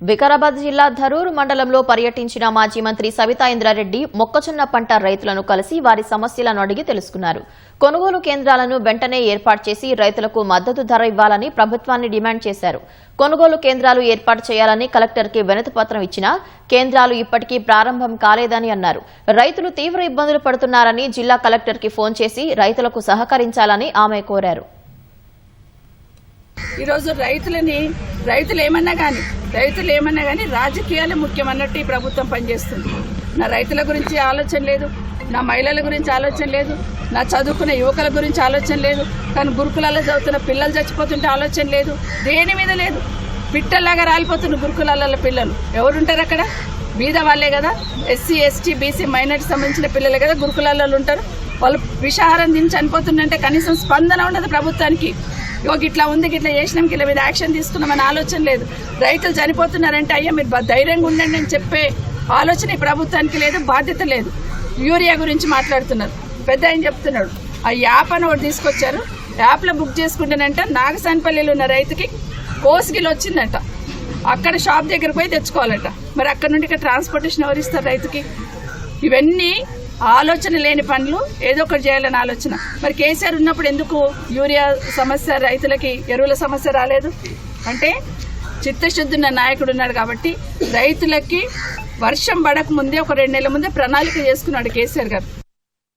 వికారాబాద్ జిల్లా ధరూర్ మండలంలో పర్యటించిన మాజీ మంత్రి సబితా ఇంద్రారెడ్డి మొక్కజొన్న పంట రైతులను కలిసి వారి సమస్యలను అడిగి తెలుసుకున్నారు. కొనుగోలు కేంద్రాలను వెంటనే ఏర్పాటు చేసి రైతులకు మద్దతు ధర ఇవ్వాలని ప్రభుత్వాన్ని డిమాండ్ చేశారు. కొనుగోలు కేంద్రాలు ఏర్పాటు చేయాలని కలెక్టర్కి వినతిపత్రం ఇచ్చినా కేంద్రాలు ఇప్పటికీ ప్రారంభం కాలేదని అన్నారు. రైతులు తీవ్ర ఇబ్బందులు పడుతున్నారని జిల్లా కలెక్టర్కి ఫోన్ చేసి రైతులకు సహకరించాలని ఆమె కోరారు. ఈరోజు రైతులు ఏమన్నా కానీ రాజకీయాలే ముఖ్యమన్నట్టు ఈ ప్రభుత్వం పనిచేస్తుంది. నా రైతుల గురించి ఆలోచన లేదు, నా మహిళల గురించి ఆలోచన లేదు, నా చదువుకున్న యువకుల గురించి ఆలోచన లేదు, కానీ గురుకులాల్లో చదువుతున్న పిల్లలు చచ్చిపోతుంటే ఆలోచన లేదు, దేని మీద లేదు. పిట్టల్లాగా రాలిపోతున్న గురుకులాల పిల్లలు ఎవరుంటారు అక్కడ? బీద వాళ్ళే కదా, ఎస్సీ ఎస్టీ బీసీ మైనారిటీ సంబంధించిన పిల్లలే కదా గురుకులాలలో ఉంటారు. వాళ్ళు విషాహారం తిని చనిపోతుందంటే కనీసం స్పందన ఉండదు ప్రభుత్వానికి. ఇట్లా ఉంది, ఇట్లా చేసినాం, ఇలా మీద యాక్షన్ తీసుకున్నామని ఆలోచన లేదు. రైతులు చనిపోతున్నారంటే అయ్యా మీరు ధైర్యంగా ఉండండి అని చెప్పే ఆలోచన ఈ ప్రభుత్వానికి లేదు, బాధ్యత లేదు. యూరియా గురించి మాట్లాడుతున్నారు, పెద్ద ఆయన చెప్తున్నాడు. ఆ యాప్ అని ఒకటి తీసుకొచ్చారు, యాప్లో బుక్ చేసుకుంటేనంట నాగసానపల్లిలో ఉన్న రైతుకి కోసిగిలు వచ్చిందంట, అక్కడ షాప్ దగ్గరకు పోయి తెచ్చుకోవాలంట. మరి అక్కడ నుండి ఇక్కడ ట్రాన్స్పోర్టేషన్ ఎవరు ఇస్తారు రైతుకి? ఇవన్నీ ఆలోచన లేని పనులు, ఏదో ఒకటి చేయాలని ఆలోచన. మరి కేసీఆర్ ఉన్నప్పుడు ఎందుకు యూరియా సమస్య, రైతులకి ఎరువుల సమస్య రాలేదు? అంటే చిత్తశుద్ధి ఉన్న నాయకుడు ఉన్నాడు కాబట్టి రైతులకి వర్షం పడక ముందే ఒక 2 నెలల ముందే ప్రణాళిక చేసుకున్నాడు కేసీఆర్ గారు.